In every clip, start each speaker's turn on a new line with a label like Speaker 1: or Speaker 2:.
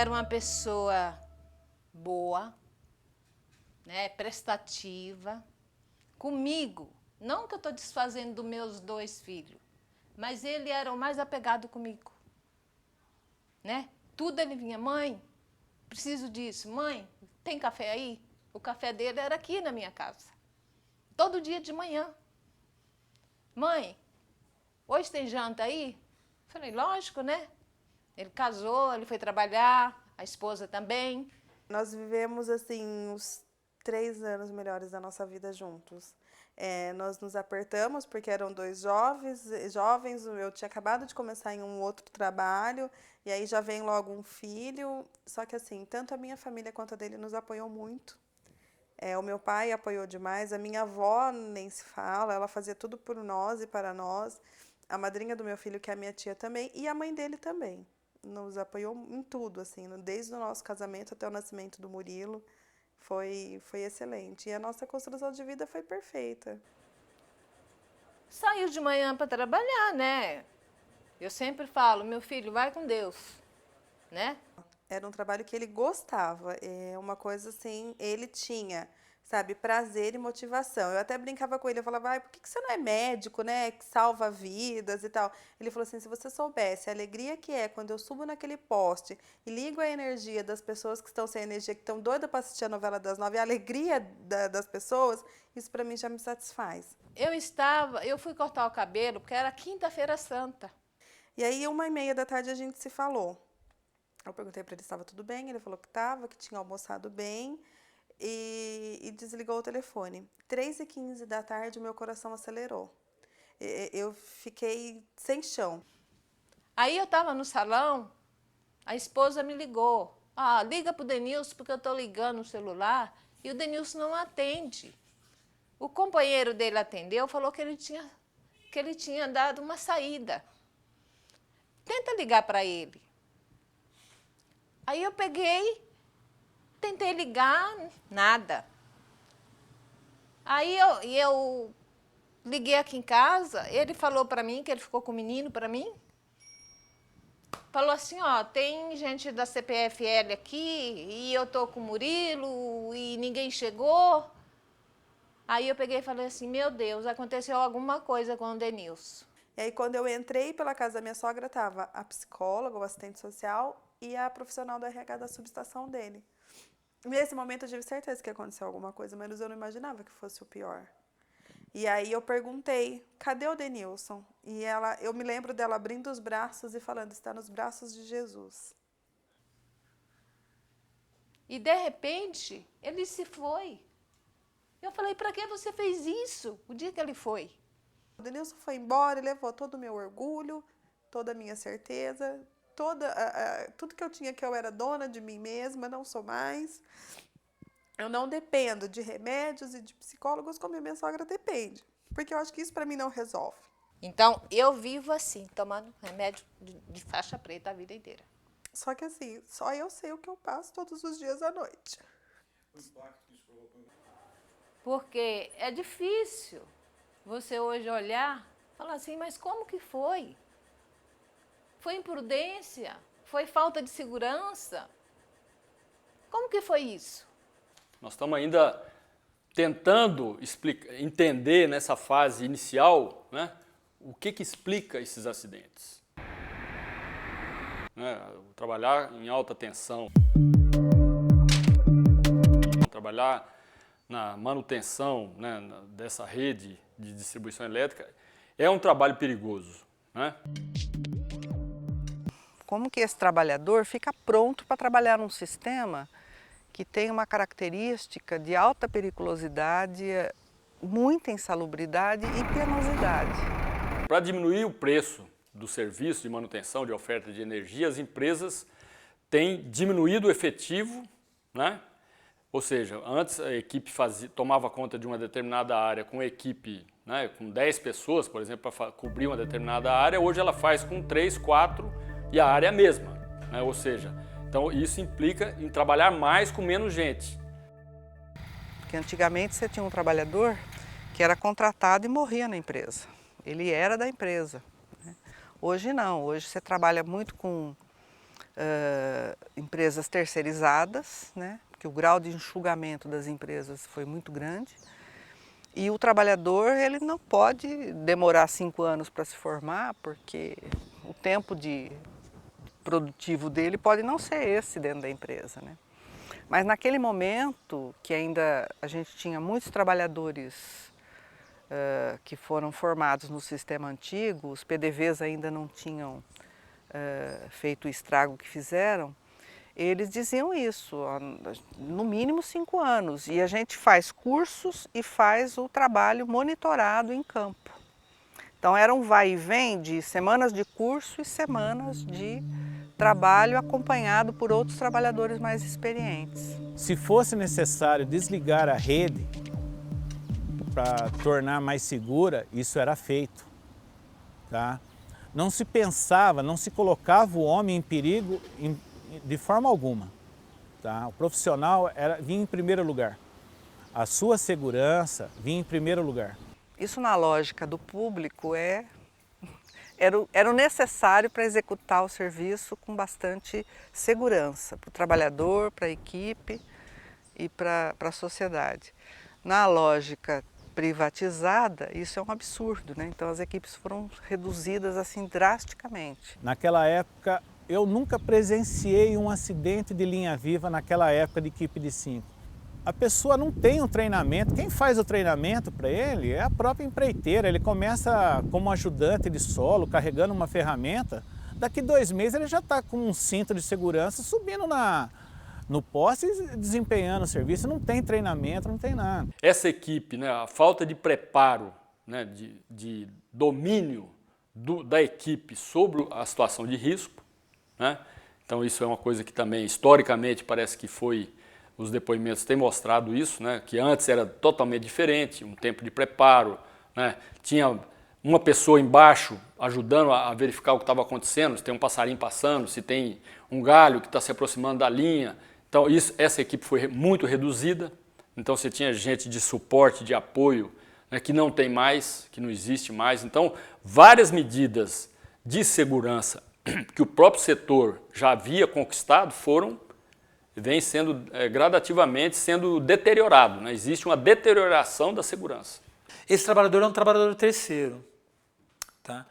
Speaker 1: era uma pessoa boa, né, prestativa, comigo. Não que eu estou desfazendo dos meus 2 filhos, mas ele era o mais apegado comigo. Né? Tudo ele vinha, mãe, preciso disso. Mãe, tem café aí? O café dele era aqui na minha casa. Todo dia de manhã. Mãe, hoje tem janta aí? Falei, lógico, né? Ele casou, ele foi trabalhar, a esposa também.
Speaker 2: Nós vivemos, assim, os 3 anos melhores da nossa vida juntos. Nós nos apertamos porque eram 2 jovens, eu tinha acabado de começar em um outro trabalho, e aí já vem logo um filho. Só que, assim, tanto a minha família quanto a dele nos apoiou muito. O meu pai apoiou demais, a minha avó nem se fala, ela fazia tudo por nós e para nós. A madrinha do meu filho, que é a minha tia também, e a mãe dele também. Nos apoiou em tudo, assim, desde o nosso casamento até o nascimento do Murilo. Foi excelente. E a nossa construção de vida foi perfeita.
Speaker 1: Saiu de manhã para trabalhar, né? Eu sempre falo, meu filho, vai com Deus, né?
Speaker 2: Era um trabalho que ele gostava. É uma coisa assim, ele tinha, sabe, prazer e motivação. Eu até brincava com ele, eu falava, por que você não é médico, né, que salva vidas e tal? Ele falou assim, se você soubesse a alegria que é quando eu subo naquele poste e ligo a energia das pessoas que estão sem energia, que estão doidas para assistir a novela das 9, a alegria das pessoas, isso para mim já me satisfaz.
Speaker 1: Eu fui cortar o cabelo porque era quinta-feira santa.
Speaker 2: E aí, 1h30 da tarde, a gente se falou. Eu perguntei para ele se estava tudo bem, ele falou que estava, que tinha almoçado bem e desligou o telefone. 3h15 da tarde, o meu coração acelerou. Eu fiquei sem chão.
Speaker 1: Aí eu estava no salão, a esposa me ligou. Liga para o Denilson porque eu estou ligando no celular e o Denilson não atende. O companheiro dele atendeu, falou que ele tinha dado uma saída. Tenta ligar para ele. Aí eu peguei, tentei ligar, nada. Aí eu liguei aqui em casa, ele falou para mim, que ele ficou com o menino para mim. Falou assim, tem gente da CPFL aqui e eu tô com o Murilo e ninguém chegou. Aí eu peguei e falei assim, meu Deus, aconteceu alguma coisa com o Denilson.
Speaker 2: E aí, quando eu entrei pela casa da minha sogra, estava a psicóloga, o assistente social e a profissional do RH da subestação dele. Nesse momento, eu tive certeza que ia acontecer alguma coisa, mas eu não imaginava que fosse o pior. E aí eu perguntei, cadê o Denilson? E eu me lembro dela abrindo os braços e falando, está nos braços de Jesus.
Speaker 1: E de repente, ele se foi. Eu falei, para que você fez isso o dia que ele foi?
Speaker 2: O Denilson foi embora e levou todo o meu orgulho, toda a minha certeza, tudo que eu tinha, que eu era dona de mim mesma, não sou mais. Eu não dependo de remédios e de psicólogos como a minha sogra depende, porque eu acho que isso para mim não resolve.
Speaker 1: Então, eu vivo assim, tomando remédio de faixa preta a vida inteira.
Speaker 2: Só que assim, só eu sei o que eu passo todos os dias à noite.
Speaker 1: Porque é difícil você hoje olhar e falar assim, mas como que foi? Foi imprudência? Foi falta de segurança? Como que foi isso?
Speaker 3: Nós estamos ainda tentando entender nessa fase inicial, né, o que explica esses acidentes. Trabalhar em alta tensão, trabalhar na manutenção, né, dessa rede de distribuição elétrica é um trabalho perigoso, né?
Speaker 4: Como que esse trabalhador fica pronto para trabalhar num sistema que tem uma característica de alta periculosidade, muita insalubridade e penosidade.
Speaker 3: Para diminuir o preço do serviço de manutenção de oferta de energia, as empresas têm diminuído o efetivo, né? Ou seja, antes a equipe tomava conta de uma determinada área com equipe, né, com 10 pessoas, por exemplo, para cobrir uma determinada área, hoje ela faz com 3, 4 e a área é a mesma, né? Ou seja, então isso implica em trabalhar mais com menos gente.
Speaker 4: Porque antigamente você tinha um trabalhador que era contratado e morria na empresa. Ele era da empresa, né? Hoje não, hoje você trabalha muito com empresas terceirizadas, né? Porque o grau de enxugamento das empresas foi muito grande. E o trabalhador, ele não pode demorar 5 anos para se formar, porque o tempo produtivo dele pode não ser esse dentro da empresa, né? Mas naquele momento, que ainda a gente tinha muitos trabalhadores que foram formados no sistema antigo, os PDVs ainda não tinham feito o estrago que fizeram, eles diziam isso, no mínimo 5 anos, e a gente faz cursos e faz o trabalho monitorado em campo. Então era um vai e vem de semanas de curso e semanas de trabalho acompanhado por outros trabalhadores mais experientes.
Speaker 5: Se fosse necessário desligar a rede para tornar mais segura, isso era feito, tá? Não se pensava, não se colocava o homem em perigo de forma alguma, tá? O profissional vinha em primeiro lugar, a sua segurança vinha em primeiro lugar.
Speaker 4: Isso na lógica do público era o necessário para executar o serviço com bastante segurança para o trabalhador, para a equipe e para a sociedade. Na lógica privatizada, isso é um absurdo, né? Então as equipes foram reduzidas assim drasticamente.
Speaker 5: Naquela época, eu nunca presenciei um acidente de linha viva naquela época de equipe de 5. A pessoa não tem um treinamento, quem faz o treinamento para ele é a própria empreiteira. Ele começa como ajudante de solo, carregando uma ferramenta, daqui 2 meses ele já está com um cinto de segurança subindo no poste e desempenhando o serviço, não tem treinamento, não tem nada.
Speaker 3: Essa equipe, né, a falta de preparo, né, de domínio da equipe sobre a situação de risco, né? Então isso é uma coisa que também historicamente parece que os depoimentos têm mostrado isso, né, que antes era totalmente diferente, um tempo de preparo, né, tinha uma pessoa embaixo ajudando a verificar o que estava acontecendo, se tem um passarinho passando, se tem um galho que está se aproximando da linha. Então essa equipe foi muito reduzida, então você tinha gente de suporte, de apoio, né, que não tem mais, que não existe mais. Então várias medidas de segurança que o próprio setor já havia conquistado vem sendo gradativamente sendo deteriorado, né? Existe uma deterioração da segurança.
Speaker 6: Esse trabalhador é um trabalhador terceiro, tá?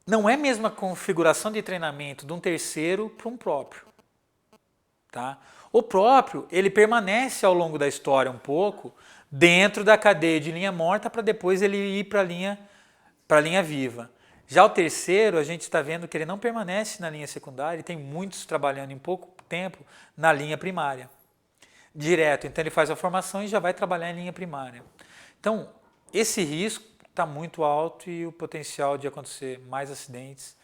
Speaker 6: Não é a mesma configuração de treinamento de um terceiro para um próprio, tá? O próprio, ele permanece ao longo da história um pouco dentro da cadeia de linha morta para depois ele ir para a linha viva. Já o terceiro, a gente está vendo que ele não permanece na linha secundária, tem muitos trabalhando em pouco tempo na linha primária, direto. Então ele faz a formação e já vai trabalhar em linha primária. Então esse risco está muito alto e o potencial de acontecer mais acidentes,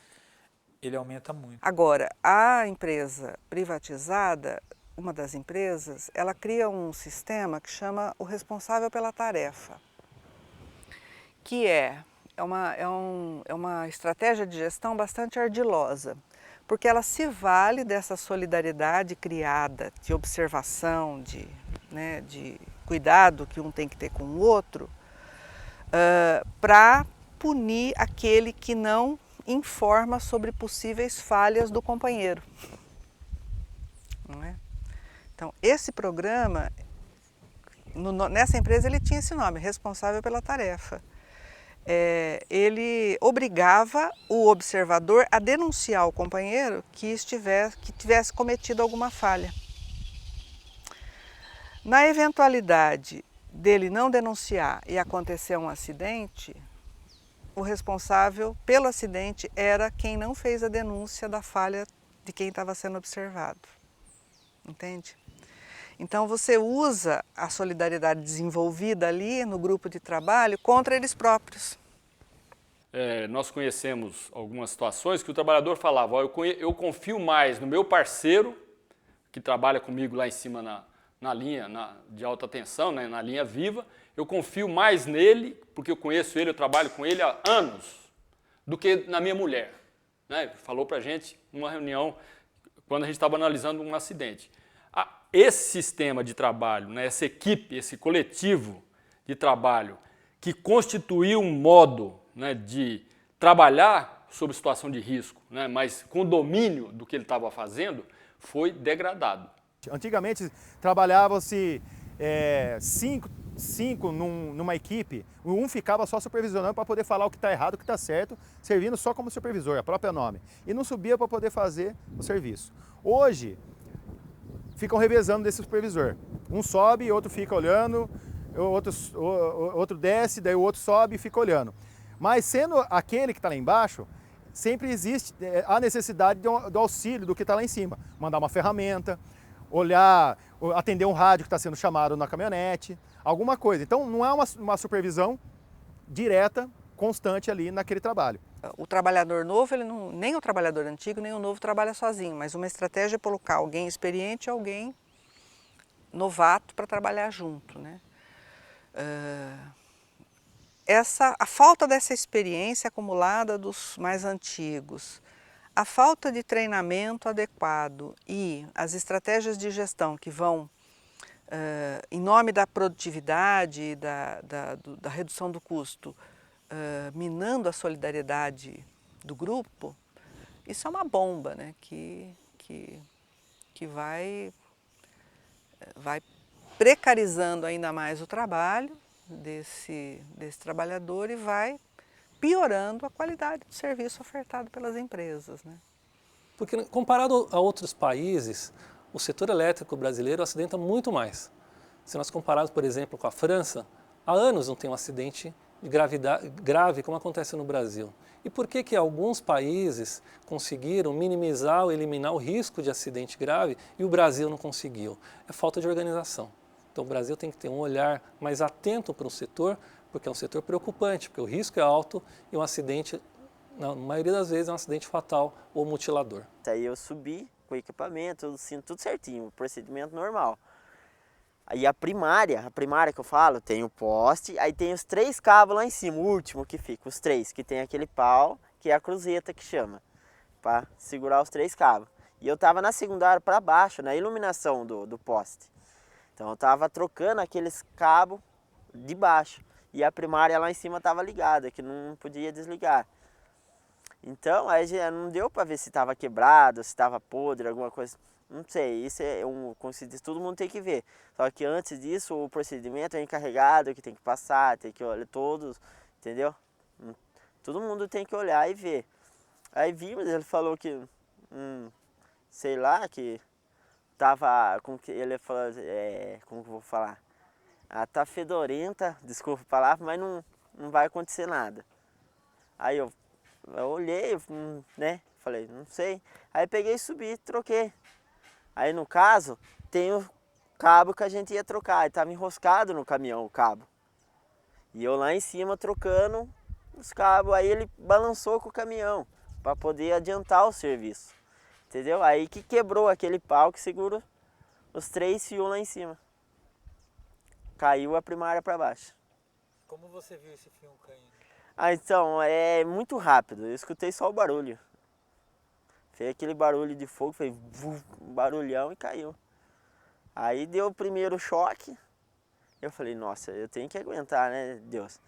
Speaker 6: ele aumenta muito.
Speaker 4: Agora, a empresa privatizada, uma das empresas, ela cria um sistema que chama o responsável pela tarefa, que é uma estratégia de gestão bastante ardilosa, porque ela se vale dessa solidariedade criada, de observação, de cuidado que um tem que ter com o outro, para punir aquele que não informa sobre possíveis falhas do companheiro. Não é? Então, esse programa, nessa empresa ele tinha esse nome, responsável pela tarefa. Ele obrigava o observador a denunciar o companheiro que tivesse cometido alguma falha. Na eventualidade dele não denunciar e acontecer um acidente, o responsável pelo acidente era quem não fez a denúncia da falha de quem estava sendo observado. Entende? Então você usa a solidariedade desenvolvida ali no grupo de trabalho contra eles próprios.
Speaker 3: Nós conhecemos algumas situações que o trabalhador falava, eu confio mais no meu parceiro, que trabalha comigo lá em cima na linha de alta tensão, né, na linha viva, eu confio mais nele, porque eu conheço ele, eu trabalho com ele há anos, do que na minha mulher. Né? Falou pra gente numa reunião, quando a gente estava analisando um acidente. Esse sistema de trabalho, né, essa equipe, esse coletivo de trabalho que constituiu um modo, né, de trabalhar sob situação de risco, né, mas com domínio do que ele estava fazendo, foi degradado.
Speaker 5: Antigamente trabalhavam-se cinco numa equipe, um ficava só supervisionando para poder falar o que está errado, o que está certo, servindo só como supervisor, a própria nome, e não subia para poder fazer o serviço. Hoje, ficam revezando desse supervisor. Um sobe, outro fica olhando, outro desce, daí o outro sobe e fica olhando. Mas sendo aquele que está lá embaixo, sempre existe a necessidade do auxílio do que está lá em cima. Mandar uma ferramenta, olhar, atender um rádio que está sendo chamado na caminhonete, alguma coisa. Então não é uma supervisão direta, constante ali naquele trabalho.
Speaker 4: O trabalhador novo, nem o trabalhador antigo, nem o novo trabalha sozinho, mas uma estratégia é colocar alguém experiente e alguém novato para trabalhar junto, né? A falta dessa experiência acumulada dos mais antigos, a falta de treinamento adequado e as estratégias de gestão que vão, em nome da produtividade, da redução do custo, minando a solidariedade do grupo, isso é uma bomba, né? que vai precarizando ainda mais o trabalho desse trabalhador e vai piorando a qualidade do serviço ofertado pelas empresas, né?
Speaker 7: Porque comparado a outros países, o setor elétrico brasileiro acidenta muito mais. Se nós compararmos, por exemplo, com a França, há anos não tem um acidente de gravidade grave como acontece no Brasil. E por que alguns países conseguiram minimizar ou eliminar o risco de acidente grave e o Brasil não conseguiu? É falta de organização. Então o Brasil tem que ter um olhar mais atento para o setor, porque é um setor preocupante, porque o risco é alto e um acidente, na maioria das vezes, é um acidente fatal ou mutilador.
Speaker 8: Aí eu subi com o equipamento, tudo certinho, o procedimento normal. Aí a primária que eu falo, tem o poste, aí tem os 3 cabos lá em cima, o último que fica, os 3, que tem aquele pau, que é a cruzeta que chama, para segurar os 3 cabos. E eu tava na secundária para baixo, na iluminação do poste. Então eu tava trocando aqueles cabos de baixo. E a primária lá em cima estava ligada, que não podia desligar. Então aí já não deu para ver se estava quebrado, se estava podre, alguma coisa. Não sei, isso é como se diz, todo mundo tem que ver. Só que antes disso o procedimento é encarregado, que tem que passar, tem que olhar todos, entendeu? Todo mundo tem que olhar e ver. Aí vimos, ele falou que, sei lá, que tava, como que ele falou, como que eu vou falar? Tá fedorenta, desculpa a palavra, mas não vai acontecer nada. Aí eu olhei, né, falei, não sei. Aí peguei e subi, troquei. Aí no caso, tem o cabo que a gente ia trocar, estava enroscado no caminhão o cabo. E eu lá em cima trocando os cabos, aí ele balançou com o caminhão, para poder adiantar o serviço. Entendeu? Aí que quebrou aquele pau que segura os 3 fios lá em cima. Caiu a primária para baixo.
Speaker 6: Como você viu esse fio caindo?
Speaker 8: Então, é muito rápido, eu escutei só o barulho. Fez aquele barulho de fogo, fez um barulhão e caiu. Aí deu o primeiro choque, eu falei, nossa, eu tenho que aguentar, né, Deus.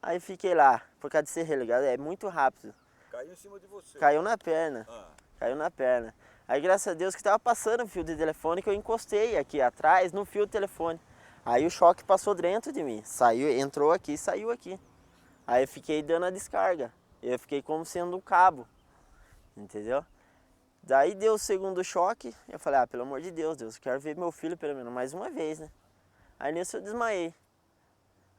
Speaker 8: Aí fiquei lá, por causa de ser religado, é muito rápido.
Speaker 9: Caiu em cima de você?
Speaker 8: Caiu na perna, caiu na perna. Aí graças a Deus que estava passando o fio de telefone, que eu encostei aqui atrás no fio de telefone. Aí o choque passou dentro de mim, entrou aqui e saiu aqui. Aí eu fiquei dando a descarga, eu fiquei como sendo um cabo, entendeu? Daí deu o segundo choque, eu falei, pelo amor de Deus, eu quero ver meu filho pelo menos mais uma vez, né? Aí nisso eu desmaiei.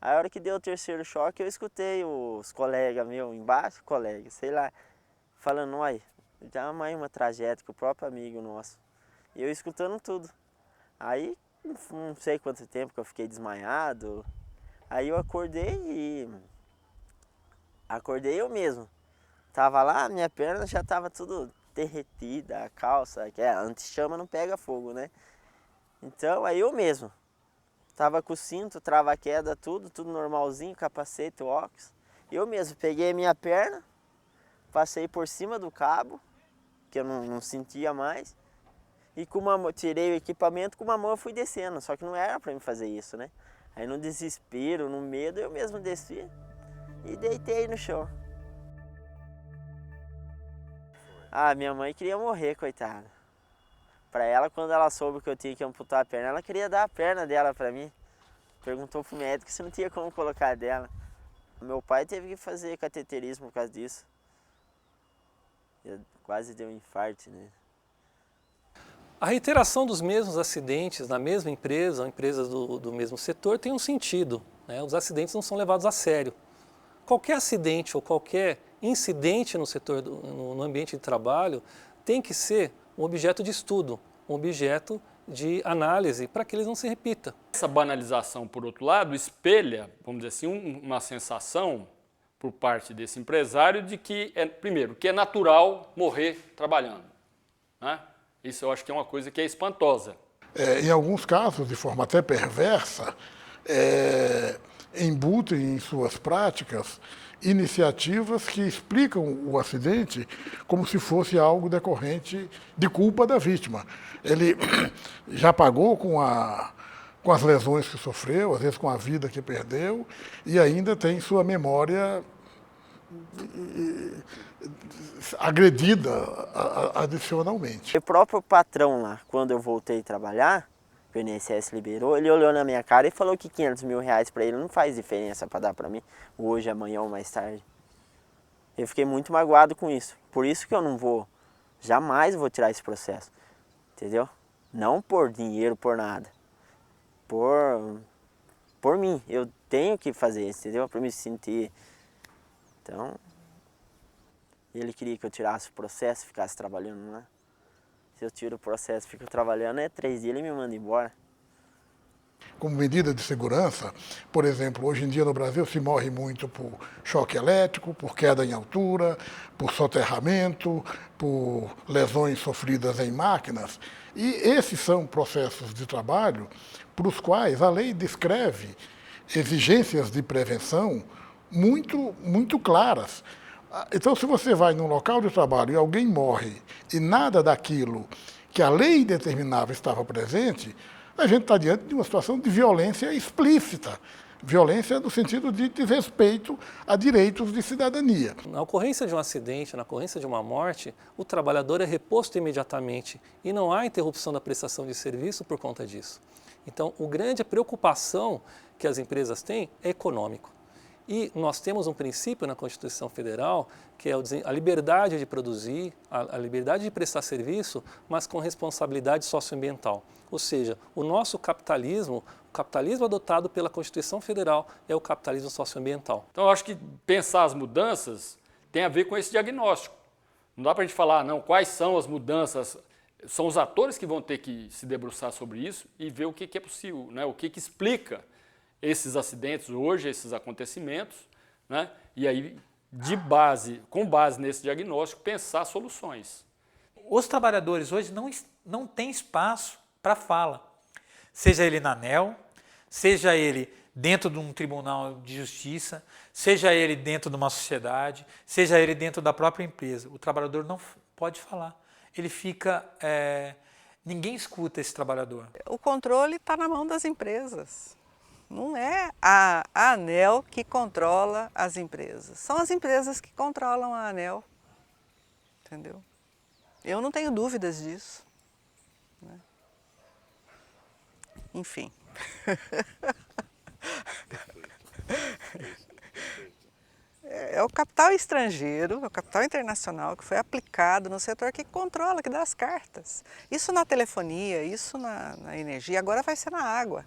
Speaker 8: Aí a hora que deu o terceiro choque, eu escutei os colegas meus embaixo, sei lá, falando, olha, já mais uma tragédia com o próprio amigo nosso. E eu escutando tudo. Aí, não sei quanto tempo que eu fiquei desmaiado. Aí eu acordei eu mesmo. Tava lá, minha perna já tava tudo derretida, a calça, que a anti-chama não pega fogo, né? Então, aí eu mesmo. Tava com o cinto, trava-queda, tudo normalzinho, capacete, óculos. Eu mesmo peguei a minha perna, passei por cima do cabo, que eu não sentia mais. E com uma mão, tirei o equipamento, com uma mão eu fui descendo, só que não era para mim fazer isso, né? Aí no desespero, no medo, eu mesmo desci e deitei no chão. Ah, minha mãe queria morrer, coitada. Para ela, quando ela soube que eu tinha que amputar a perna, ela queria dar a perna dela para mim. Perguntou pro médico se não tinha como colocar dela. Meu pai teve que fazer cateterismo por causa disso. Quase deu um infarto, né?
Speaker 7: A reiteração dos mesmos acidentes na mesma empresa, ou empresas do mesmo setor, tem um sentido, né? Os acidentes não são levados a sério. Qualquer acidente ou qualquer incidente no setor, no ambiente de trabalho, tem que ser um objeto de estudo, um objeto de análise, para que eles não se repita.
Speaker 3: Essa banalização, por outro lado, espelha, vamos dizer assim, uma sensação por parte desse empresário de que, primeiro, que é natural morrer trabalhando, né? Isso eu acho que é uma coisa que é espantosa.
Speaker 9: Em alguns casos, de forma até perversa, embutem em suas práticas iniciativas que explicam o acidente como se fosse algo decorrente de culpa da vítima. Ele já pagou com as lesões que sofreu, às vezes com a vida que perdeu, e ainda tem sua memória agredida adicionalmente.
Speaker 8: O próprio patrão lá, quando eu voltei a trabalhar, o INSS liberou, ele olhou na minha cara e falou que 500 mil reais para ele não faz diferença para dar para mim, hoje, amanhã ou mais tarde. Eu fiquei muito magoado com isso, por isso que eu não vou, jamais vou tirar esse processo, entendeu? Não por dinheiro, por nada, por mim, eu tenho que fazer isso, entendeu? Para me sentir. Então, ele queria que eu tirasse o processo e ficasse trabalhando lá. Se eu tiro o processo e fico trabalhando, 3 dias ele me manda embora.
Speaker 9: Como medida de segurança, por exemplo, hoje em dia no Brasil se morre muito por choque elétrico, por queda em altura, por soterramento, por lesões sofridas em máquinas. E esses são processos de trabalho para os quais a lei descreve exigências de prevenção muito claras. Então, se você vai num local de trabalho e alguém morre e nada daquilo que a lei determinava estava presente, a gente está diante de uma situação de violência explícita. Violência no sentido de desrespeito a direitos de cidadania.
Speaker 7: Na ocorrência de um acidente, na ocorrência de uma morte, o trabalhador é reposto imediatamente e não há interrupção da prestação de serviço por conta disso. Então, a grande preocupação que as empresas têm é econômico. E nós temos um princípio na Constituição Federal, que é a liberdade de produzir, a liberdade de prestar serviço, mas com responsabilidade socioambiental. Ou seja, o nosso capitalismo, o capitalismo adotado pela Constituição Federal é o capitalismo socioambiental.
Speaker 3: Então eu acho que pensar as mudanças tem a ver com esse diagnóstico. Não dá para a gente falar, não, quais são as mudanças, são os atores que vão ter que se debruçar sobre isso e ver o que é possível, né? O que explica esses acidentes hoje, esses acontecimentos, né? E aí, com base nesse diagnóstico, pensar soluções.
Speaker 6: Os trabalhadores hoje não têm espaço para fala, seja ele na ANEEL, seja ele dentro de um tribunal de justiça, seja ele dentro de uma sociedade, seja ele dentro da própria empresa. O trabalhador não pode falar, ele fica... ninguém escuta esse trabalhador.
Speaker 4: O controle está na mão das empresas. Não é a ANEEL que controla as empresas, são as empresas que controlam a ANEEL, entendeu? Eu não tenho dúvidas disso, né? Enfim. É o capital estrangeiro, é o capital internacional que foi aplicado no setor que controla, que dá as cartas. Isso na telefonia, isso na energia, agora vai ser na água.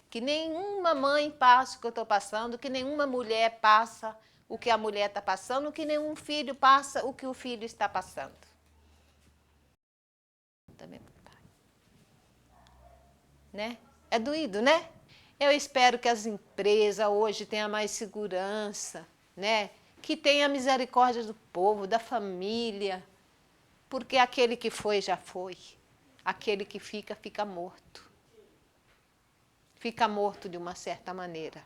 Speaker 1: Que nenhuma mãe passa o que eu estou passando, que nenhuma mulher passa o que a mulher está passando, que nenhum filho passa o que o filho está passando. Também, né? É doído, né? Eu espero que as empresas hoje tenham mais segurança, né? Que tenha misericórdia do povo, da família, porque aquele que foi, já foi. Aquele que fica, fica morto. Fica morto de uma certa maneira.